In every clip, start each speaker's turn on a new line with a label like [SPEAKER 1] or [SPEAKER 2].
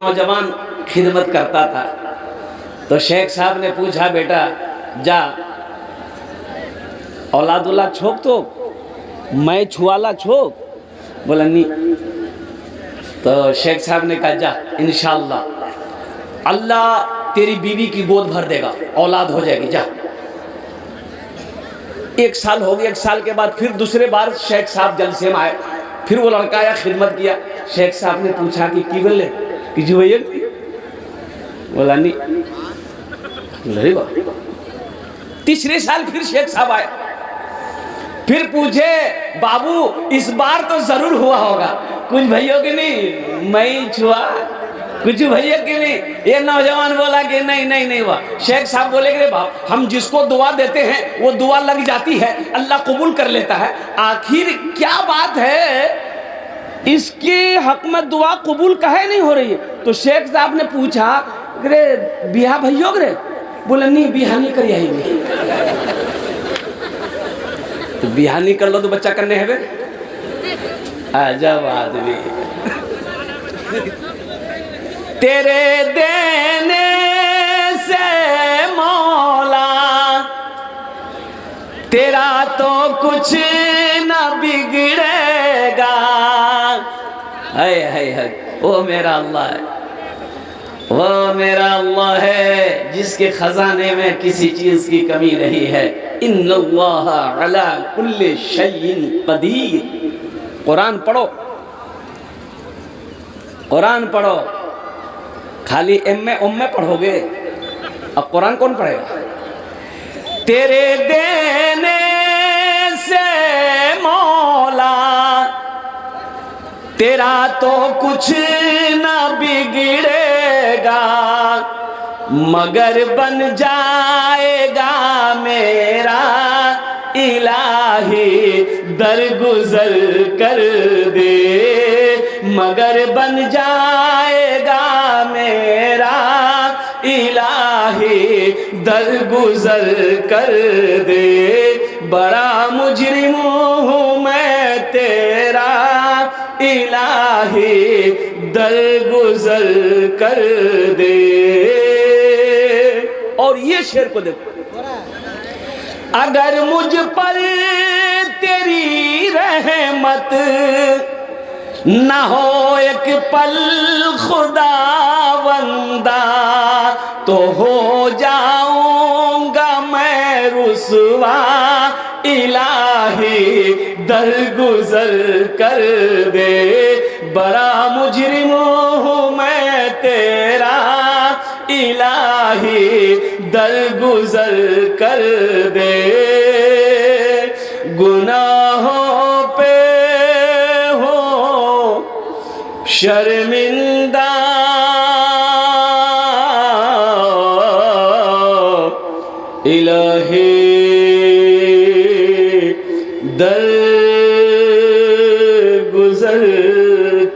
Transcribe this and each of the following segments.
[SPEAKER 1] नौजवान खिदमत करता था तो शेख साहब ने पूछा, बेटा जा औलादुल्ला छोक तो मैं छुआला छोक। बोला नहीं। तो शेख साहब ने कहा, जा इंशाअल्लाह अल्लाह तेरी बीवी की गोद भर देगा, औलाद हो जाएगी, जा। 1 साल हो गया। 1 साल के बाद फिर दूसरे बार शेख साहब जलसे में आए, फिर वो लड़का आया, खिदमत किया। शेख साहब ने पूछा कि बोले कि जी भैया। बोला नहीं। तीसरे साल फिर शेख साहब आए, फिर पूछे, बाबू इस बार तो जरूर हुआ होगा। कुछ भैया के नहीं, मैं छुआ, कुछ भैया के नहीं। ये नौजवान बोला कि नहीं नहीं नहीं हुआ। शेख साहब बोले कि बाप, हम जिसको दुआ देते हैं वो दुआ लग जाती है, अल्लाह कबूल कर लेता है। आखिर क्या बात है, इसके हक में दुआ कबूल काहे नहीं हो रही है? तो शेख साहब ने पूछा, रे बिहा भैया रे? बोला नहीं, बिहा नहीं करी आई। तो बिहा नहीं कर लो तो बच्चा करने है बे। अजब आदमी। तेरे देने से मौला तेरा तो कुछ न बिगड़ेगा। है वो मेरा अल्लाह है, वो मेरा अल्लाह है जिसके खजाने में किसी चीज की कमी नहीं है। इन्नल्लाह अला कुल्ली शैइन कदीर। कुरान पढ़ो, कुरान पढ़ो। खाली उम्मे पढ़ोगे, अब कुरान कौन पढ़ेगा? तेरे देने से मौला तेरा तो कुछ न बिगड़ेगा, मगर बन जाएगा मेरा इलाही दरगुजर कर दे। मगर बन जाएगा मेरा इलाही दरगुजर कर दे। बड़ा मुजरिम हूँ मैं तेरा इलाही दरगुजर कर दे। और ये शेर को देखो, अगर मुझ पर तेरी रहमत न हो एक पल खुदावंदा, तो हो जाऊंगा मैं रुसवा इलाही दरगुजर कर दे। बड़ा मुजरिम हूँ मैं तेरा इलाही दरगुजर कर दे। गुनाहों पे हो शर्मिंदा, इलाही दरगुजर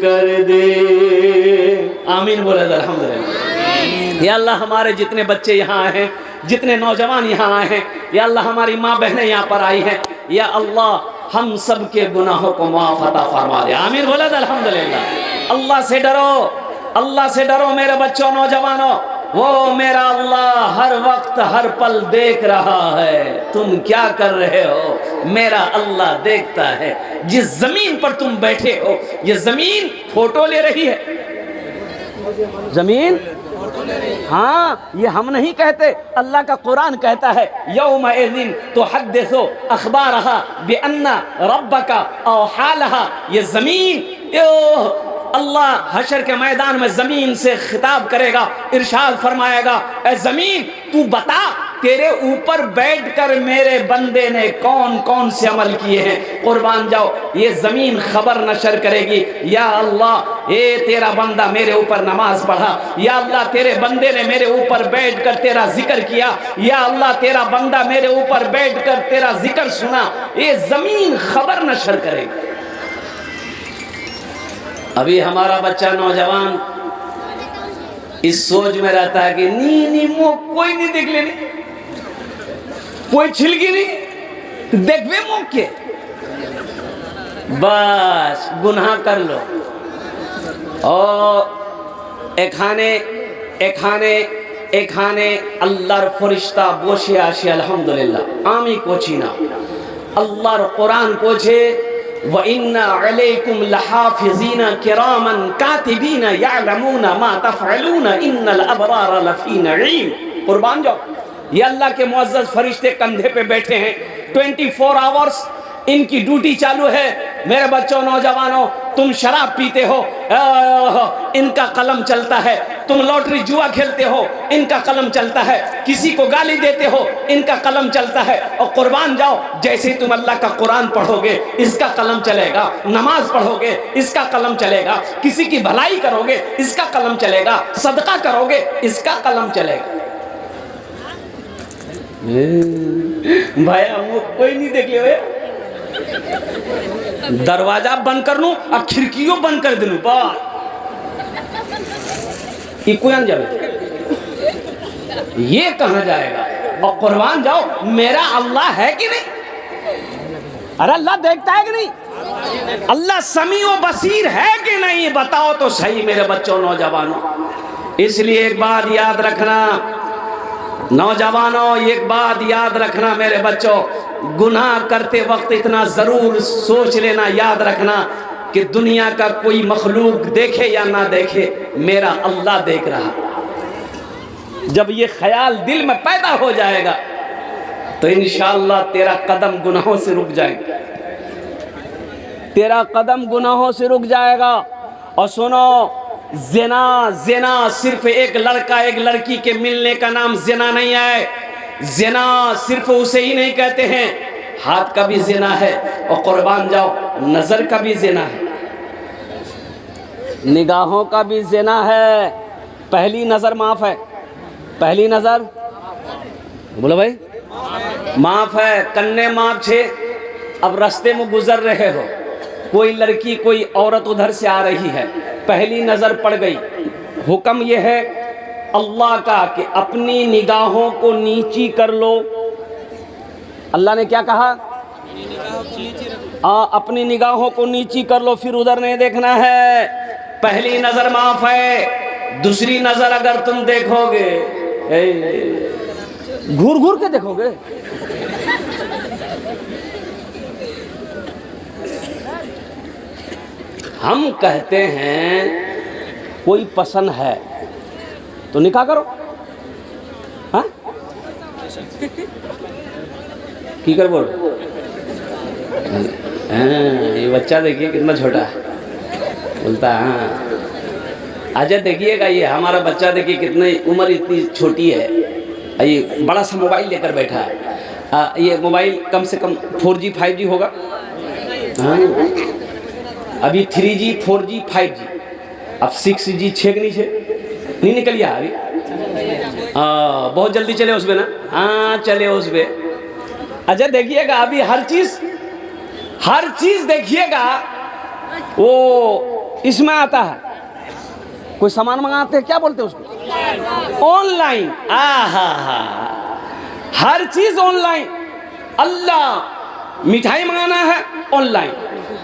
[SPEAKER 1] कर दे। आमीन बोले अल्हम्दुलिल्लाह। या अल्लाह हमारे जितने बच्चे यहाँ आए हैं, जितने नौजवान यहाँ आए हैं, या अल्लाह हमारी माँ बहनें यहाँ पर आई हैं, या अल्लाह हम सब के गुनाहों को माफ अता फरमा दे। आमीन बोले अल्हम्दुलिल्लाह। अल्लाह से डरो, अल्लाह से डरो मेरे बच्चों, नौजवानों। वो मेरा अल्लाह हर वक्त हर पल देख रहा है, तुम क्या कर रहे हो। मेरा अल्लाह देखता है। जिस जमीन पर तुम बैठे हो, ये जमीन फोटो ले रही है। जमीन, हाँ, ये हम नहीं कहते, अल्लाह का कुरान कहता है, यौमइज़िन तुहद्दिसु अख़बारहा बिअन्ना रब्बका औहालहा। ये जमीन, अल्लाह हशर के मैदान में जमीन से खिताब करेगा, इरशाद फरमाएगा, ए जमीन तू बता, तेरे ऊपर बैठकर मेरे बंदे ने कौन कौन से अमल किए हैं, कुर्बान जाओ। ये जमीन खबर नशर करेगी, या अल्लाह ये तेरा बंदा मेरे ऊपर नमाज पढ़ा, या अल्लाह तेरे बंदे ने मेरे ऊपर बैठकर तेरा जिक्र किया, या अल्लाह तेरा बंदा मेरे ऊपर बैठकर तेरा जिक्र सुना। ये जमीन खबर नशर करेगी। अभी हमारा बच्चा नौजवान इस सोच में रहता है कि नी नी मुँह कोई नहीं देख लेनी, कोई छिलकी नहीं देखवे मुँह के, बस गुनाह कर लो। और এখানে আল্লাহর ফেরেশতা বসে আছে আলহামদুলিল্লাহ, আমি করছি না। আল্লাহর কোরআন কোছে ওয়া ইন্না আলাইকুম লাহাফিজিনা কিরামান কাতিবিনা ইয়ালামুনা মা তাফআলুনা ইন্নাল আবরারা লাফি নাঈম। कुर्बान जाओ, ये अल्लाह के मुअज़्ज़ज़ फरिश्ते कंधे पे बैठे हैं, 24 आवर्स इनकी ड्यूटी चालू है। मेरे बच्चों, नौजवानों, तुम शराब पीते हो, इनका कलम चलता है। तुम लॉटरी जुआ खेलते हो, इनका कलम चलता है। किसी को गाली देते हो, इनका कलम चलता है। और कुर्बान जाओ, जैसे ही तुम अल्लाह का कुरान पढ़ोगे, इसका कलम चलेगा। नमाज पढ़ोगे, इसका कलम चलेगा। किसी की भलाई करोगे, इसका कलम चलेगा। सदका करोगे, इसका कलम चलेगा। भाई हम कोई नहीं देख लिया, दरवाजा बंद कर लूं और खिड़कियों बंद कर दूं, जावे ये कहां जाएगा? और कुर्बान जाओ, मेरा अल्लाह है कि नहीं? अरे अल्लाह देखता है कि नहीं? अल्लाह समीओ बसीर है कि नहीं? बताओ तो सही मेरे बच्चों, नौजवानों। इसलिए एक बात याद रखना नौजवानों, एक बात याद रखना मेरे बच्चों, गुनाह करते वक्त इतना जरूर सोच लेना, याद रखना कि दुनिया का कोई मखलूक देखे या ना देखे, मेरा अल्लाह देख रहा। जब ये ख्याल दिल में पैदा हो जाएगा तो इंशाअल्लाह तेरा कदम गुनाहों से रुक जाएगा, तेरा कदम गुनाहों से रुक जाएगा। और सुनो, ज़िना सिर्फ एक लड़का एक लड़की के मिलने का नाम ज़िना नहीं है। ज़िना सिर्फ उसे ही नहीं कहते हैं, हाथ का भी ज़िना है। और कुर्बान जाओ, नज़र का भी ज़िना है, निगाहों का भी ज़िना है। पहली नज़र माफ़ है, पहली नज़र बोलो भाई माफ़ है, कन्ने माफ़ छे। अब रास्ते में गुजर रहे हो, कोई लड़की कोई औरत उधर से आ रही है, पहली नज़र पड़ गई। हुक्म यह है अल्लाह का कि अपनी निगाहों को नीची कर लो। अल्लाह ने क्या कहा? अपनी निगाहों को नीची कर लो, फिर उधर नहीं देखना है। पहली नज़र माफ़ है, दूसरी नज़र अगर तुम देखोगे, घूर घूर के देखोगे, हम कहते हैं कोई पसंद है तो निकाह करो। हाँ की कर बोल, ये बच्चा देखिए कितना छोटा है, बोलता है हाँ। अच्छा देखिएगा, ये हमारा बच्चा देखिए कितनी उम्र इतनी छोटी है, ये बड़ा सा मोबाइल लेकर बैठा है। ये मोबाइल कम से कम 4G 5G होगा। हाँ, अभी 3G 4G 5G, अब 6G 6 नहीं निकल गया अभी। बहुत जल्दी चले उस पे ना, हाँ चले उस पे। अच्छा देखिएगा, अभी हर चीज देखिएगा वो इसमें आता है। कोई सामान मंगाते हैं, क्या बोलते हैं उसको? ऑनलाइन। हर चीज ऑनलाइन। अल्लाह, मिठाई मंगाना है ऑनलाइन,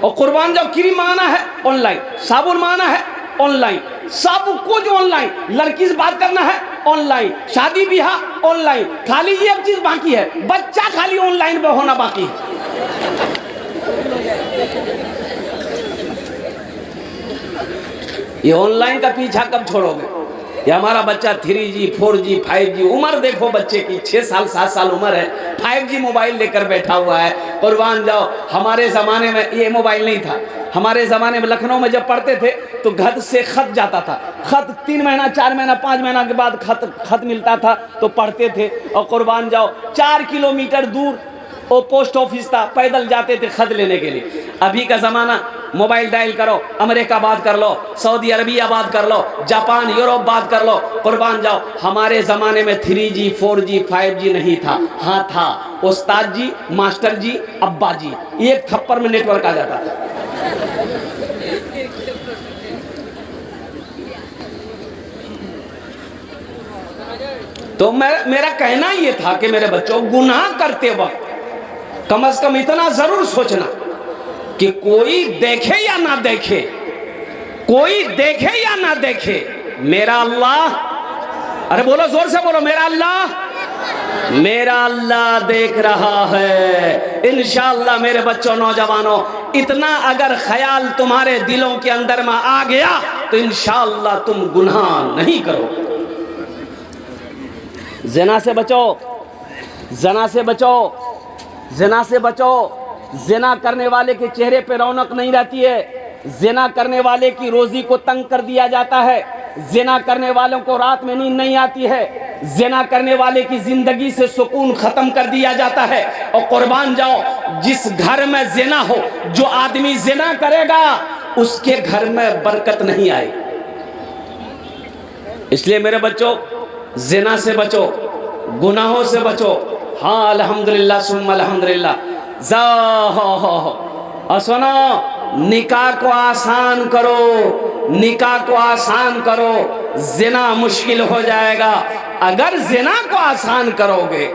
[SPEAKER 1] और कुर्बान जब क्रीम मंगाना है ऑनलाइन, साबुन मंगाना है ऑनलाइन, सब कुछ ऑनलाइन। लड़की से बात करना है ऑनलाइन, शादी ब्याह ऑनलाइन। खाली ये चीज बाकी है, बच्चा खाली ऑनलाइन पे होना बाकी है। ये ऑनलाइन का पीछा कब छोड़ोगे? ये हमारा बच्चा 3G 4G 5G, उम्र देखो बच्चे की 6 साल 7 साल उम्र है, 5G मोबाइल लेकर बैठा हुआ है। कुर्बान जाओ, हमारे ज़माने में ये मोबाइल नहीं था। हमारे ज़माने में लखनऊ में जब पढ़ते थे तो घर से ख़त जाता था। ख़त 3 महीना 4 महीना 5 महीना के बाद ख़त मिलता था तो पढ़ते थे। और कुर्बान जाओ, 4 किलोमीटर दूर वो पोस्ट ऑफिस था, पैदल जाते थे ख़त लेने के लिए। अभी का ज़माना, मोबाइल डायल करो, अमेरिका बात कर लो, सऊदी अरबिया बात कर लो, जापान यूरोप बात कर लो। कुर्बान जाओ, हमारे ज़माने में 3G 4G 5G नहीं था। हाँ था, उस्ताद जी, मास्टर जी, अब्बा जी, एक थप्पड़ में नेटवर्क आ जाता था। तो मेरा कहना ये था कि मेरे बच्चों, गुनाह करते वक्त कम से कम इतना जरूर सोचना कि कोई देखे या ना देखे, कोई देखे या ना देखे, मेरा अल्लाह, अरे बोलो जोर से बोलो, मेरा अल्लाह देख रहा है। इंशाअल्लाह मेरे बच्चों, नौजवानों, इतना अगर ख्याल तुम्हारे दिलों के अंदर में आ गया तो इंशाअल्लाह तुम गुनाह नहीं करो। ज़िना से बचो, ज़िना से बचो, ज़िना से बचो। ज़िना करने वाले के चेहरे पे रौनक नहीं रहती है। ज़िना करने वाले की रोजी को तंग कर दिया जाता है। ज़िना करने वालों को रात में नींद नहीं आती है। ज़िना करने वाले की जिंदगी से सुकून खत्म कर दिया जाता है। और कुर्बान जाओ, जिस घर में ज़िना हो, जो आदमी ज़िना करेगा उसके घर में बरकत नहीं आएगी। इसलिए मेरे बच्चों, ज़िना से बचो, गुनाहों से बचो। हाँ, अल्हम्दुलिल्लाह सुम्मा अल्हम्दुलिल्लाह। और सुनो, निकाह को आसान करो, निकाह को आसान करो। ज़िना मुश्किल हो जाएगा। अगर ज़िना को आसान करोगे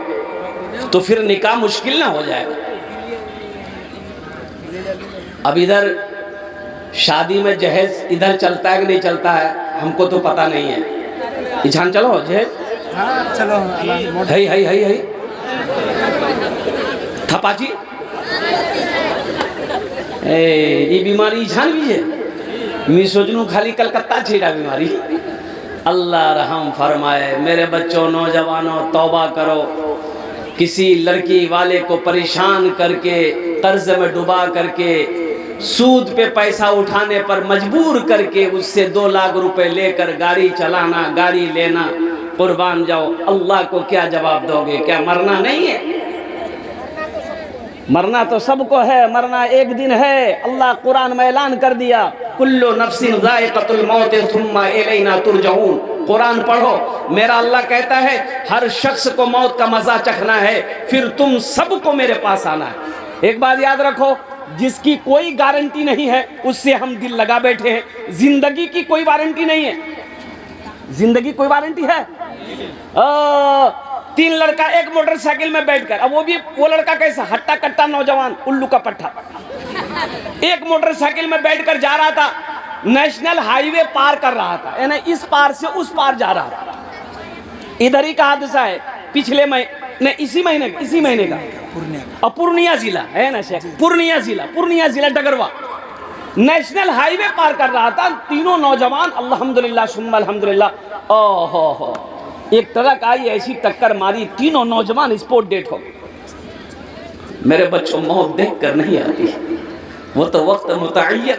[SPEAKER 1] तो फिर निकाह मुश्किल ना हो जाएगा। अब इधर शादी में जहेज इधर चलता है कि नहीं चलता है, हमको तो पता नहीं है। इछान चलो जहेज,
[SPEAKER 2] हाँ चलो,
[SPEAKER 1] है थपाची ये बीमारी इछान भी है। मैं सोचनू खाली कलकत्ता छेड़ा बीमारी। अल्लाह रहम फरमाए। मेरे बच्चों, नौजवानों, तौबा करो। किसी लड़की वाले को परेशान करके, कर्ज में डुबा करके, सूद पे पैसा उठाने पर मजबूर करके उससे 2 लाख रुपए लेकर गाड़ी चलाना, गाड़ी लेना, कुर्बान जाओ। अल्लाह को क्या जवाब दोगे? क्या मरना नहीं है? मरना तो सबको है, मरना एक दिन है। अल्लाह कुरान में ऐलान कर दिया, कुल्लु नफ्सिन ज़ाइक़तुल मौत सुम्मा इलैना तुरजऊन। कुरान पढ़ो, मेरा अल्लाह कहता है हर शख्स को मौत का मजा चखना है, फिर तुम सबको मेरे पास आना है। एक बात याद रखो, जिसकी कोई गारंटी नहीं है उससे हम दिल लगा बैठे हैं। जिंदगी की कोई वारंटी नहीं है। जिंदगी कोई वारंटी है? 3 लड़का एक मोटरसाइकिल में बैठकर, अब वो लड़का कैसा, हट्टा कट्टा नौजवान, उल्लू का पट्टा, एक मोटरसाइकिल में बैठकर जा रहा था, नेशनल हाईवे पार कर रहा था, यानी इस पार से उस पार जा रहा था। इधर ही का हादसा है, पिछले महीने, इसी महीने का पूर्णिया जिला है ना, पूर्णिया जिला डगरवा, नेशनल हाईवे पार कर रहा था। तीनों नौजवान, अल्हम्दुलिल्लाह सुम्मा अल्हम्दुलिल्लाह। ओहो, एक ट्रक आई, ऐसी टक्कर मारी, तीनों नौजवान स्पॉट डेड हो गए। मेरे बच्चों, मौत देख कर नहीं आती, वो तो वक्त मुतअय्यन